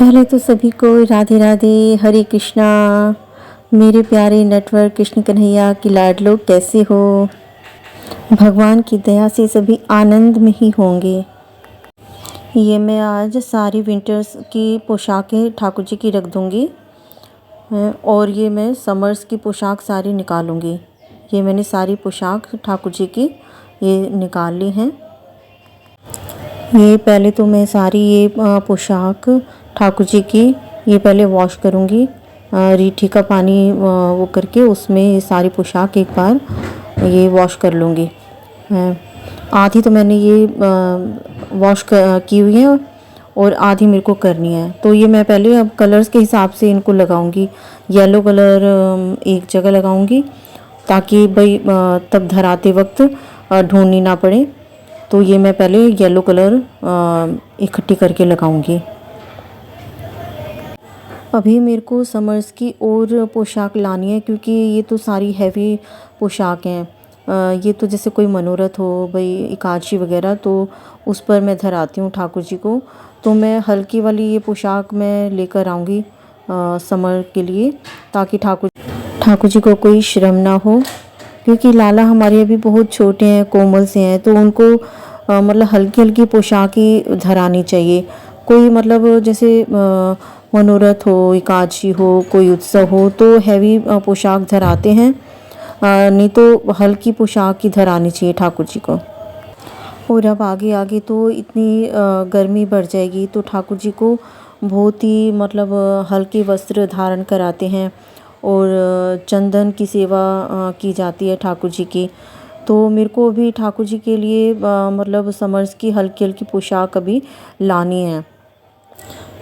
पहले तो सभी को राधे राधे, हरे कृष्णा। मेरे प्यारे नटवर कृष्ण कन्हैया की लाडलो, कैसे हो? भगवान की दया से सभी आनंद में ही होंगे। ये मैं आज सारी विंटर्स की पोशाकें ठाकुर जी की रख दूँगी और ये मैं समर्स की पोशाक सारी निकालूँगी। ये मैंने सारी पोशाक ठाकुर जी की ये निकाल ली हैं। ये पहले तो मैं सारी ये पोशाक ठाकुर जी की ये पहले वॉश करूँगी। रीठी का पानी वो करके उसमें ये सारी पोशाक एक बार ये वॉश कर लूँगी। आधी तो मैंने ये वॉश की हुई है और आधी मेरे को करनी है। तो ये मैं पहले अब कलर्स के हिसाब से इनको लगाऊंगी। येलो कलर एक जगह लगाऊंगी ताकि भाई तब धराते वक्त ढूंढनी ना पड़े। तो ये मैं पहले येलो कलर इकट्ठी करके लगाऊंगी। अभी मेरे को समर्स की और पोशाक लानी है क्योंकि ये तो सारी हैवी पोशाक हैं। ये तो जैसे कोई मनोरथ हो भाई, एकादशी वगैरह, तो उस पर मैं धराती हूँ ठाकुर जी को। तो मैं हल्की वाली ये पोशाक मैं लेकर आऊँगी समर के लिए, ताकि ठाकुर जी को कोई श्रम ना हो। क्योंकि लाला हमारे अभी बहुत छोटे हैं, कोमल से हैं, तो उनको मतलब हल्की हल्की पोशाक ही धरानी चाहिए। कोई मतलब जैसे मनोरथ हो, एकादशी हो, कोई उत्सव हो तो हैवी पोशाक धराते हैं, नहीं तो हल्की पोशाक ही धरानी चाहिए ठाकुर जी को। और अब आगे आगे तो इतनी गर्मी बढ़ जाएगी तो ठाकुर जी को बहुत ही मतलब हल्के वस्त्र धारण कराते हैं और चंदन की सेवा की जाती है ठाकुर जी की। तो मेरे को अभी ठाकुर जी के लिए मतलब समर्स की हल्की हल्की पोशाक अभी लानी है।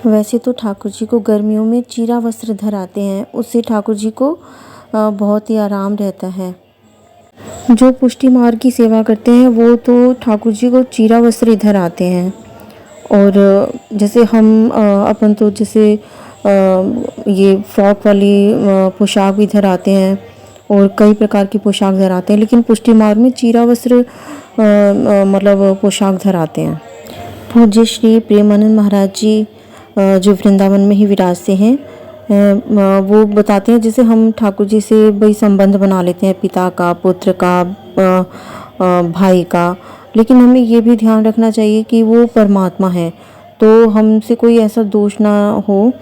वैसे तो ठाकुर जी को गर्मियों में चीरा वस्त्र धराते हैं, उससे ठाकुर जी को बहुत ही आराम रहता है। जो पुष्टि मार्ग की सेवा करते हैं वो तो ठाकुर जी को चीरा वस्त्र ही धराते हैं। और जैसे हम अपन तो जैसे ये फ्रॉक वाली पोशाक भी धराते हैं और कई प्रकार की पोशाक धराते हैं, लेकिन पुष्टि मार्ग में चीरा वस्त्र मतलब पोशाक धराते हैं। पूज्य श्री प्रेमानंद महाराज जी जो वृंदावन में ही विराजते हैं, वो बताते हैं जैसे हम ठाकुर जी से भाई संबंध बना लेते हैं, पिता का, पुत्र का, भाई का, लेकिन हमें ये भी ध्यान रखना चाहिए कि वो परमात्मा है। तो हमसे कोई ऐसा दोष ना हो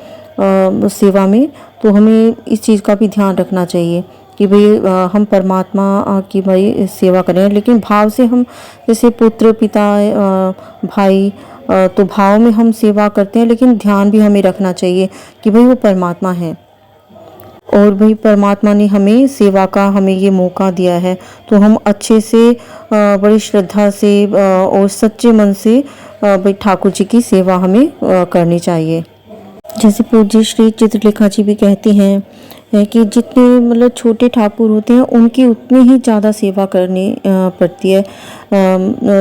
सेवा में, तो हमें इस चीज़ का भी ध्यान रखना चाहिए कि भाई हम परमात्मा की भाई सेवा करें, लेकिन भाव से हम जैसे पुत्र, पिता, भाई, तो भाव में हम सेवा करते हैं, लेकिन ध्यान भी हमें रखना चाहिए कि भाई वो परमात्मा है और भाई परमात्मा ने हमें सेवा का हमें ये मौका दिया है। तो हम अच्छे से बड़ी श्रद्धा से और सच्चे मन से भाई ठाकुर जी की सेवा हमें करनी चाहिए। जैसे पूज्य श्री चित्रलेखा जी भी कहते हैं कि जितने मतलब छोटे ठाकुर होते हैं उनकी उतनी ही ज़्यादा सेवा करनी पड़ती है।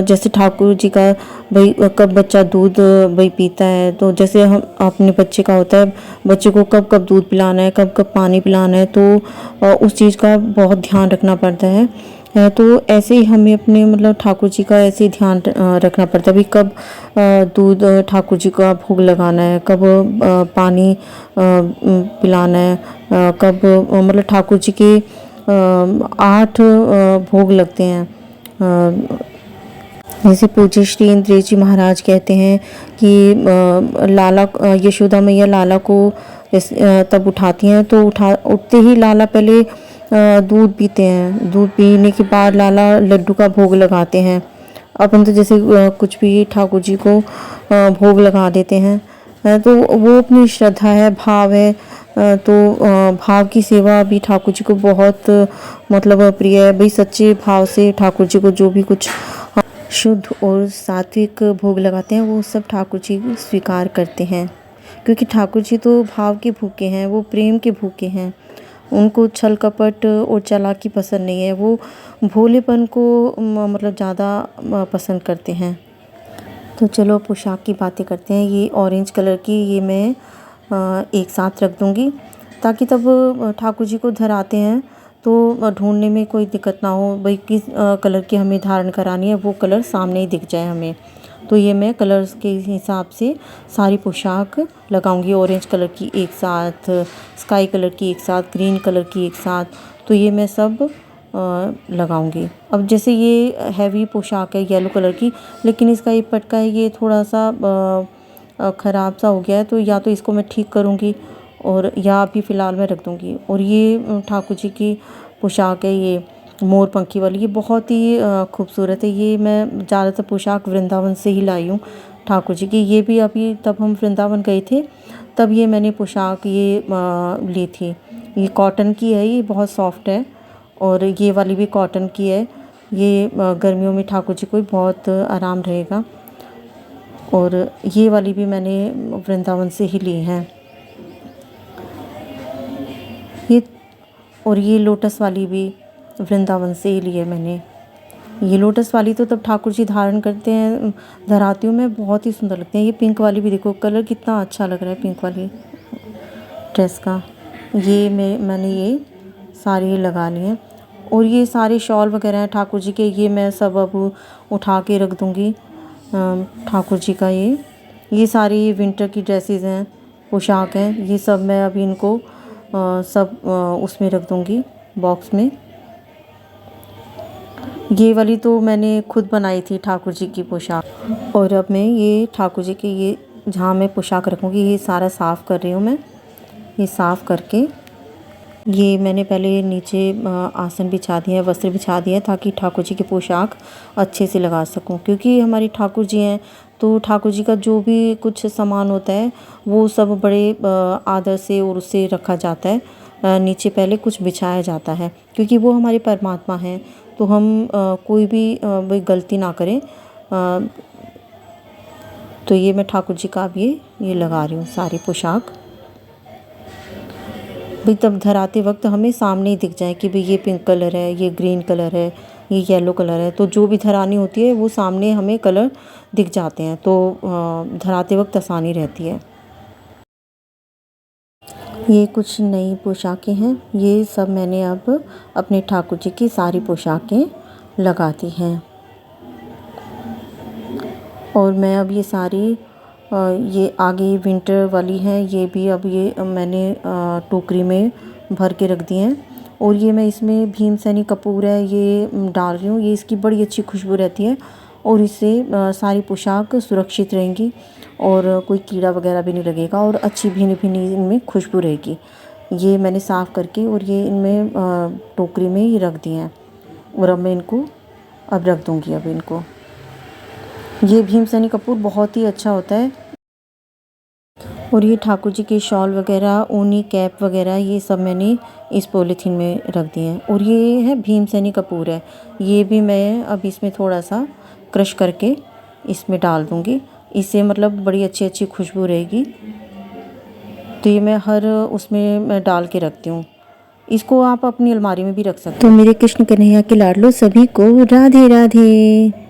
जैसे ठाकुर जी का भाई कब बच्चा दूध भाई पीता है, तो जैसे हम अपने बच्चे का होता है, बच्चे को कब कब दूध पिलाना है, कब कब पानी पिलाना है, तो उस चीज़ का बहुत ध्यान रखना पड़ता है। तो ऐसे ही हमें अपने मतलब ठाकुर जी का ऐसे ही ध्यान रखना पड़ता है। भाई कब दूध ठाकुर जी का भोग लगाना है, कब पानी पिलाना है, कब मतलब ठाकुर जी के 8 भोग लगते हैं। जैसे पूज्य श्री इंद्र जी महाराज कहते हैं कि लाला यशोदा मैया लाला को तब उठाती हैं, तो उठते ही लाला पहले दूध पीते हैं। दूध पीने के बाद लाला लड्डू का भोग लगाते हैं। अपन तो जैसे कुछ भी ठाकुर जी को भोग लगा देते हैं, तो वो अपनी श्रद्धा है, भाव है। तो भाव की सेवा भी ठाकुर जी को बहुत मतलब प्रिय है। भाई सच्चे भाव से ठाकुर जी को जो भी कुछ शुद्ध और सात्विक भोग लगाते हैं वो सब ठाकुर जी स्वीकार करते हैं, क्योंकि ठाकुर जी तो भाव के भूखे हैं, वो प्रेम के भूखे हैं। उनको छल कपट और चालाकी पसंद नहीं है, वो भोलेपन को मतलब ज़्यादा पसंद करते हैं। तो चलो पोशाक की बातें करते हैं। ये ऑरेंज कलर की ये मैं एक साथ रख दूँगी, ताकि तब ठाकुर जी को धराते हैं तो ढूंढने में कोई दिक्कत ना हो। भाई किस कलर की हमें धारण करानी है वो कलर सामने ही दिख जाए हमें। तो ये मैं कलर्स के हिसाब से सारी पोशाक लगाऊंगी। ऑरेंज कलर की एक साथ, स्काई कलर की एक साथ, ग्रीन कलर की एक साथ, तो ये मैं सब लगाऊंगी। अब जैसे ये हैवी पोशाक है येलो कलर की, लेकिन इसका ये पटका है ये थोड़ा सा ख़राब सा हो गया है, तो या तो इसको मैं ठीक करूंगी और या अभी फ़िलहाल मैं रख दूंगी। और ये ठाकुर जी की पोशाक है, ये मोर पंखी वाली, ये बहुत ही खूबसूरत है। ये मैं ज़्यादातर पोशाक वृंदावन से ही लाई हूँ ठाकुर जी की। ये भी अभी तब हम वृंदावन गए थे तब ये मैंने पोशाक ये ली थी। ये कॉटन की है, ये बहुत सॉफ्ट है, और ये वाली भी कॉटन की है। ये गर्मियों में ठाकुर जी को बहुत आराम रहेगा। और ये वाली भी मैंने वृंदावन से ही ली है। ये और ये लोटस वाली भी वृंदावन से ही ली है मैंने। ये लोटस वाली तो तब ठाकुर जी धारण करते हैं धराती हूँ मैं, बहुत ही सुंदर लगते हैं। ये पिंक वाली भी देखो, कलर कितना अच्छा लग रहा है पिंक वाली ड्रेस का। ये मैंने ये सारे लगा लिए हैं। और ये सारे शॉल वगैरह हैं ठाकुर जी के, ये मैं सब अब उठा के रख दूँगी ठाकुर जी का। ये सारी विंटर की ड्रेसेस हैं, पोशाक हैं, ये सब मैं अभी इनको सब उसमें रख दूँगी बॉक्स में। ये वाली तो मैंने खुद बनाई थी ठाकुर जी की पोशाक। और अब मैं ये ठाकुर जी के ये जहाँ मैं पोशाक रखूँगी ये सारा साफ़ कर रही हूँ मैं। ये साफ़ करके ये मैंने पहले नीचे आसन बिछा दिया है, वस्त्र बिछा दिया है, ताकि ठाकुर जी की पोशाक अच्छे से लगा सकूं। क्योंकि हमारी ठाकुर जी हैं तो ठाकुर जी का जो भी कुछ सामान होता है वो सब बड़े आदर से और उससे रखा जाता है। नीचे पहले कुछ बिछाया जाता है, क्योंकि वो हमारे परमात्मा हैं, तो हम कोई भी गलती ना करें। तो ये मैं ठाकुर जी का अब ये लगा रही हूँ सारी पोशाक। भाई तब धराते वक्त हमें सामने ही दिख जाए कि भाई ये पिंक कलर है, ये ग्रीन कलर है, ये येलो कलर है, तो जो भी धरानी होती है वो सामने हमें कलर दिख जाते हैं, तो धराते वक्त आसानी रहती है। ये कुछ नई पोशाकें हैं, ये सब मैंने अब अपने ठाकुर जी की सारी पोशाकें लगा दी हैं। और मैं अब ये सारी ये आगे विंटर वाली हैं, ये भी अब ये मैंने टोकरी में भर के रख दी हैं। और ये मैं इसमें भीमसेनी कपूर है ये डाल रही हूँ, ये इसकी बड़ी अच्छी खुशबू रहती है और इससे सारी पोशाक सुरक्षित रहेंगी और कोई कीड़ा वगैरह भी नहीं लगेगा और अच्छी भीनी भीनी इनमें खुशबू रहेगी। ये मैंने साफ़ करके और ये इनमें टोकरी में ही रख दिए हैं और अब मैं इनको अब रख दूँगी अब इनको। ये भीमसेनी कपूर बहुत ही अच्छा होता है। और ये ठाकुर जी के शॉल वगैरह, ऊनी कैप वगैरह, ये सब मैंने इस पॉलीथीन में रख दिए हैं। और ये है भीमसेनी कपूर है, ये भी मैं अब इसमें थोड़ा सा क्रश करके इसमें डाल दूँगी, इससे मतलब बड़ी अच्छी अच्छी खुशबू रहेगी। तो ये मैं हर उसमें मैं डाल के रखती हूँ। इसको आप अपनी अलमारी में भी रख सकते हो। तो मेरे कृष्ण कन्हैया के लाडलो सभी को राधे राधे।